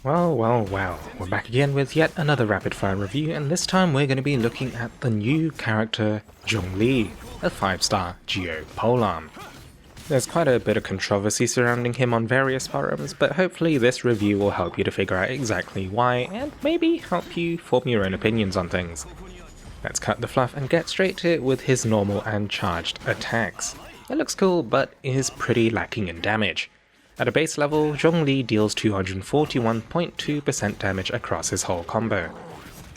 Well, we're back again with yet another rapid fire review, and this time we're going to be looking at the new character Zhongli, a 5-star Geo polearm. There's quite a bit of controversy surrounding him on various forums, but hopefully this review will help you to figure out exactly why, and maybe help you form your own opinions on things. Let's cut the fluff and get straight to it with his normal and charged attacks. It looks cool, but is pretty lacking in damage. At a base level, Zhongli deals 241.2% damage across his whole combo,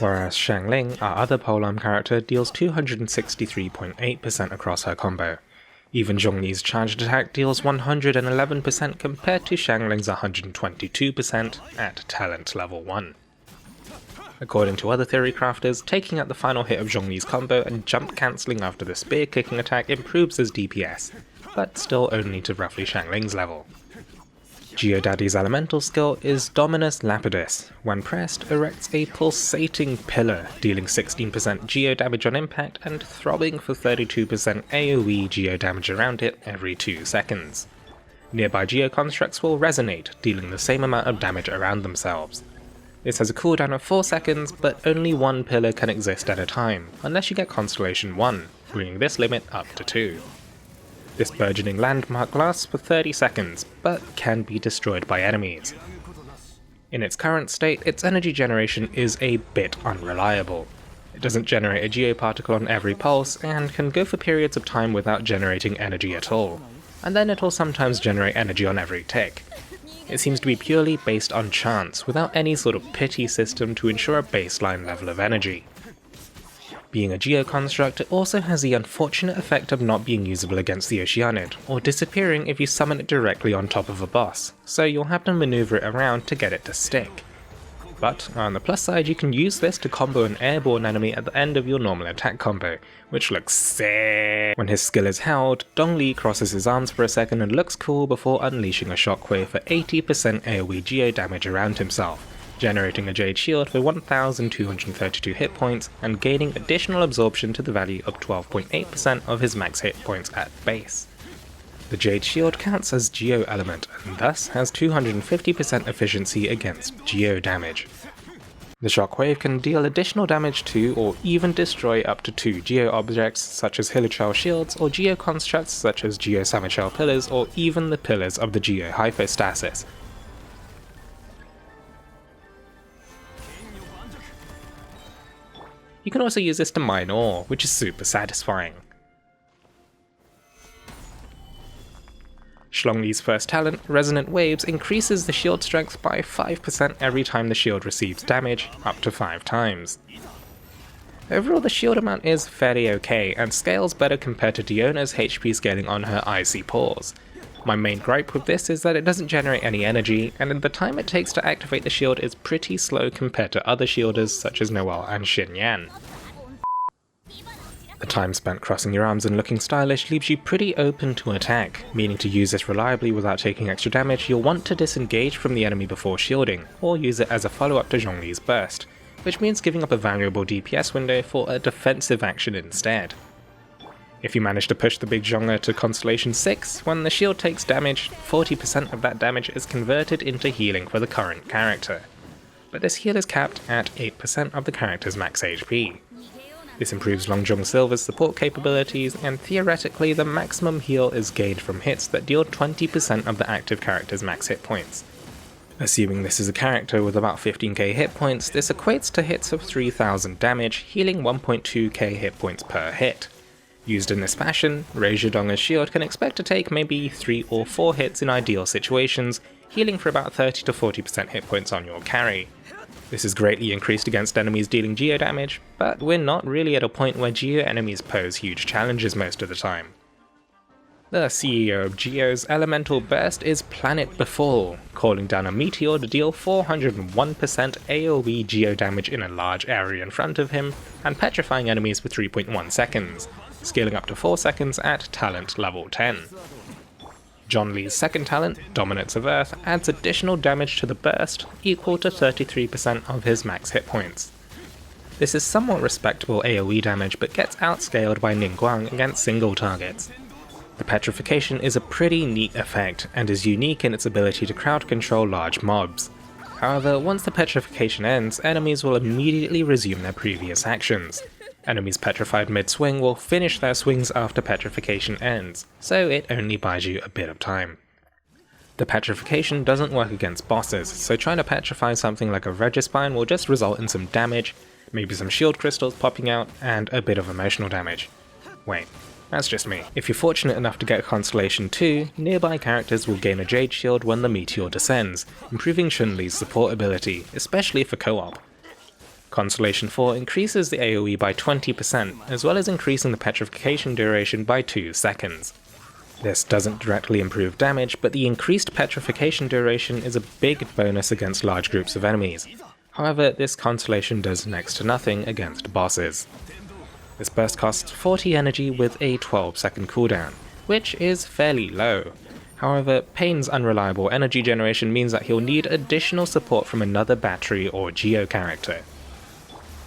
whereas Xiangling, our other polearm character, deals 263.8% across her combo. Even Zhongli's charged attack deals 111% compared to Xiangling's 122% at talent level 1. According to other theory crafters, taking out the final hit of Zhongli's combo and jump cancelling after the spear kicking attack improves his DPS, but still only to roughly Xiangling's level. Geodaddy's elemental skill is Dominus Lapidus. When pressed, erects a pulsating pillar, dealing 16% geo damage on impact and throbbing for 32% AoE geo damage around it every 2 seconds. Nearby geo constructs will resonate, dealing the same amount of damage around themselves. This has a cooldown of 4 seconds, but only one pillar can exist at a time, unless you get Constellation 1, bringing this limit up to 2. This burgeoning landmark lasts for 30 seconds, but can be destroyed by enemies. In its current state, its energy generation is a bit unreliable. It doesn't generate a geoparticle on every pulse, and can go for periods of time without generating energy at all, and then it'll sometimes generate energy on every tick. It seems to be purely based on chance, without any sort of pity system to ensure a baseline level of energy. Being a geo-construct, it also has the unfortunate effect of not being usable against the Oceanid, or disappearing if you summon it directly on top of a boss, so you'll have to maneuver it around to get it to stick. But on the plus side, you can use this to combo an airborne enemy at the end of your normal attack combo, which looks sick. When his skill is held, Zhongli crosses his arms for a second and looks cool before unleashing a shockwave for 80% AoE geo damage around himself, generating a Jade Shield for 1,232 hit points and gaining additional absorption to the value of 12.8% of his max hit points at base. The Jade Shield counts as Geo element and thus has 250% efficiency against Geo damage. The Shockwave can deal additional damage to or even destroy up to 2 Geo objects such as Hilichurl shields or Geo constructs such as Geo Samichurl pillars or even the pillars of the Geo Hypostasis. You can also use this to mine ore, which is super satisfying. Zhongli's first talent, Resonant Waves, increases the shield strength by 5% every time the shield receives damage, up to 5 times. Overall, the shield amount is fairly okay, and scales better compared to Diona's HP scaling on her Icy Paws. My main gripe with this is that it doesn't generate any energy, and the time it takes to activate the shield is pretty slow compared to other shielders such as Noelle and Xinyan. The time spent crossing your arms and looking stylish leaves you pretty open to attack, meaning to use this reliably without taking extra damage you'll want to disengage from the enemy before shielding, or use it as a follow-up to Zhongli's burst, which means giving up a valuable DPS window for a defensive action instead. If you manage to push the big Zhongli to Constellation 6, when the shield takes damage, 40% of that damage is converted into healing for the current character. But this heal is capped at 8% of the character's max HP. This improves Long Zhong Silver's support capabilities, and theoretically the maximum heal is gained from hits that deal 20% of the active character's max hit points. Assuming this is a character with about 15k hit points, this equates to hits of 3000 damage, healing 1.2k hit points per hit. Used in this fashion, Reizhidong's shield can expect to take maybe 3 or 4 hits in ideal situations, healing for about 30 to 40% hit points on your carry. This is greatly increased against enemies dealing geo damage, but we're not really at a point where geo enemies pose huge challenges most of the time. The CEO of Geo's elemental burst is Planet Befall, calling down a meteor to deal 401% AoE geo damage in a large area in front of him, and petrifying enemies for 3.1 seconds, scaling up to 4 seconds at talent level 10. Zhongli's second talent, Dominance of Earth, adds additional damage to the burst, equal to 33% of his max hit points. This is somewhat respectable AoE damage, but gets outscaled by Ningguang against single targets. The petrification is a pretty neat effect, and is unique in its ability to crowd control large mobs. However, once the petrification ends, enemies will immediately resume their previous actions. Enemies petrified mid-swing will finish their swings after petrification ends, so it only buys you a bit of time. The petrification doesn't work against bosses, so trying to petrify something like a Regispine will just result in some damage, maybe some shield crystals popping out, and a bit of emotional damage. Wait, that's just me. If you're fortunate enough to get Constellation 2, nearby characters will gain a Jade Shield when the meteor descends, improving Chun-Li's support ability, especially for co-op. Constellation 4 increases the AoE by 20%, as well as increasing the petrification duration by 2 seconds. This doesn't directly improve damage, but the increased petrification duration is a big bonus against large groups of enemies. However, this Constellation does next to nothing against bosses. This burst costs 40 energy with a 12-second cooldown, which is fairly low. However, Pain's unreliable energy generation means that he'll need additional support from another battery or Geo character.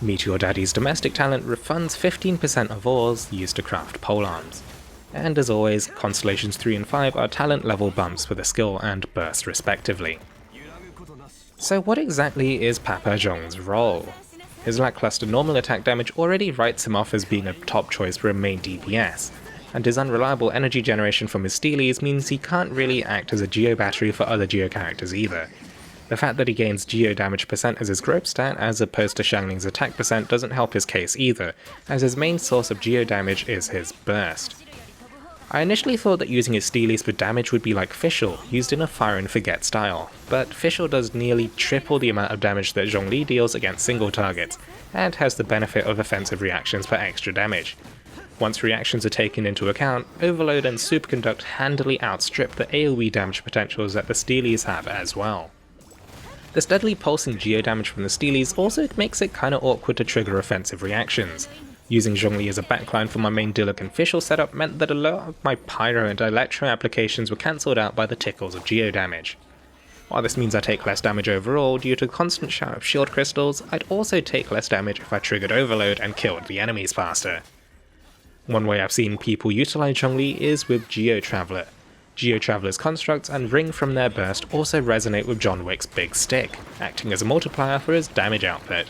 Meteor Daddy's domestic talent refunds 15% of ores used to craft polearms. And as always, Constellations 3 and 5 are talent level bumps for the skill and burst respectively. So what exactly is Papa Zhong's role? His lackluster normal attack damage already writes him off as being a top choice for a main DPS, and his unreliable energy generation from his steelies means he can't really act as a Geo battery for other Geo characters either. The fact that he gains Geo damage percent as his growth stat as opposed to Xiangling's attack percent doesn't help his case either, as his main source of Geo damage is his burst. I initially thought that using his steelies for damage would be like Fischl, used in a fire and forget style, but Fischl does nearly triple the amount of damage that Zhongli deals against single targets, and has the benefit of offensive reactions for extra damage. Once reactions are taken into account, Overload and Superconduct handily outstrip the AoE damage potentials that the steelies have as well. The steadily pulsing Geo damage from the steelies also makes it kinda awkward to trigger offensive reactions. Using Zhongli as a backline for my main Diluc and Fischl setup meant that a lot of my Pyro and Electro applications were cancelled out by the tickles of Geo damage. While this means I take less damage overall due to the constant shower of shield crystals, I'd also take less damage if I triggered Overload and killed the enemies faster. One way I've seen people utilise Zhongli is with Geo-Traveler. Geo-Traveler's constructs and ring from their burst also resonate with John Wick's big stick, acting as a multiplier for his damage output.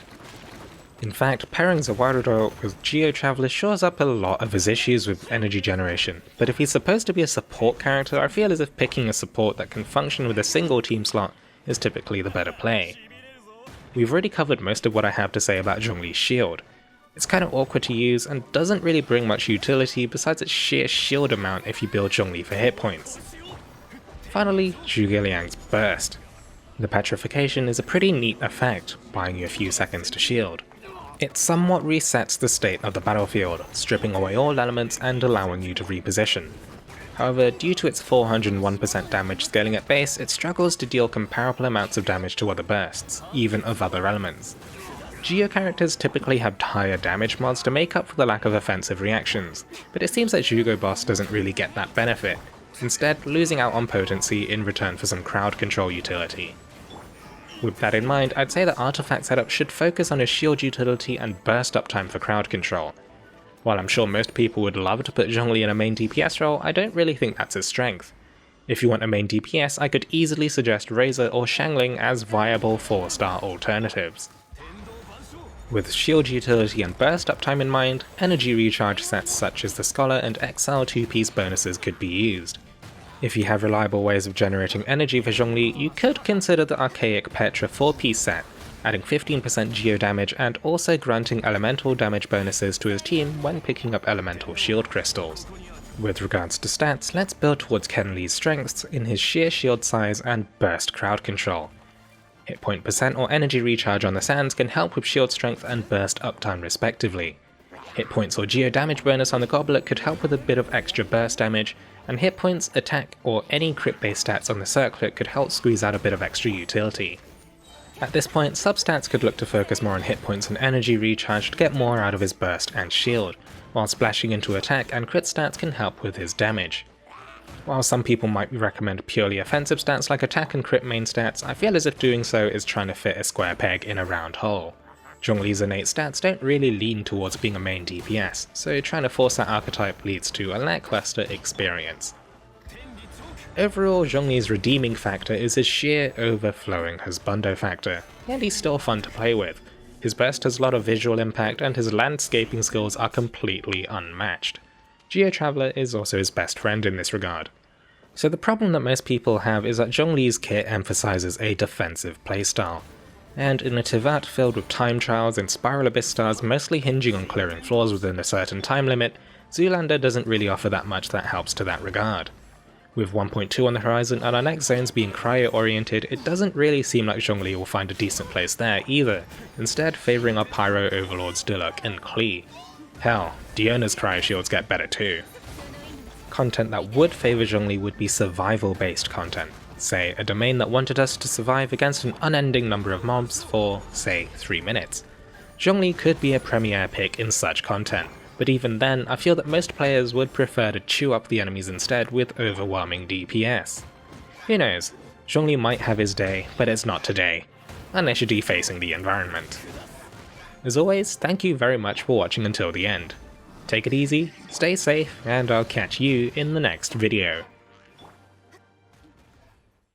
In fact, pairing Zawarudo with Geo-Traveler shores up a lot of his issues with energy generation, but if he's supposed to be a support character, I feel as if picking a support that can function with a single team slot is typically the better play. We've already covered most of what I have to say about Zhongli's shield. It's kind of awkward to use and doesn't really bring much utility besides its sheer shield amount if you build Zhongli for hit points. Finally, Zhuge Liang's burst. The petrification is a pretty neat effect, buying you a few seconds to shield. It somewhat resets the state of the battlefield, stripping away all elements and allowing you to reposition. However, due to its 401% damage scaling at base, it struggles to deal comparable amounts of damage to other bursts, even of other elements. Geo characters typically have higher damage mods to make up for the lack of offensive reactions, but it seems that Zhuge Boss doesn't really get that benefit, instead losing out on potency in return for some crowd control utility. With that in mind, I'd say that artifact setup should focus on his shield utility and burst uptime for crowd control. While I'm sure most people would love to put Zhongli in a main DPS role, I don't really think that's his strength. If you want a main DPS, I could easily suggest Razor or Xiangling as viable 4-star alternatives. With shield utility and burst uptime in mind, energy recharge sets such as the Scholar and Exile 2-piece bonuses could be used. If you have reliable ways of generating energy for Zhongli, you could consider the Archaic Petra 4-piece set, adding 15% Geo damage and also granting elemental damage bonuses to his team when picking up elemental shield crystals. With regards to stats, let's build towards Ken Lee's strengths in his sheer shield size and burst crowd control. Hit point percent or energy recharge on the sands can help with shield strength and burst uptime respectively. Hit points or Geo damage bonus on the Goblet could help with a bit of extra burst damage, and hit points, attack, or any crit based stats on the Circlet could help squeeze out a bit of extra utility. At this point, substats could look to focus more on hit points and energy recharge to get more out of his burst and shield, while splashing into attack and crit stats can help with his damage. While some people might recommend purely offensive stats like attack and crit main stats, I feel as if doing so is trying to fit a square peg in a round hole. Zhongli's innate stats don't really lean towards being a main DPS, so trying to force that archetype leads to a lackluster experience. Overall, Zhongli's redeeming factor is his sheer overflowing husbando factor, and he's still fun to play with. His burst has a lot of visual impact and his landscaping skills are completely unmatched. Geo-Traveler is also his best friend in this regard. So the problem that most people have is that Zhongli's kit emphasizes a defensive playstyle, and in a Tivat filled with time trials and Spiral Abyss stars mostly hinging on clearing floors within a certain time limit, Zoolander doesn't really offer that much that helps to that regard. With 1.2 on the horizon and our next zones being cryo-oriented, it doesn't really seem like Zhongli will find a decent place there either, instead favouring our Pyro Overlords Diluc and Klee. Hell, Diona's cryo shields get better too. Content that would favour Zhongli would be survival-based content, say a domain that wanted us to survive against an unending number of mobs for, say, 3 minutes. Zhongli could be a premier pick in such content, but even then I feel that most players would prefer to chew up the enemies instead with overwhelming DPS. Who knows, Zhongli might have his day, but it's not today, unless you're defacing the environment. As always, thank you very much for watching until the end. Take it easy, stay safe, and I'll catch you in the next video.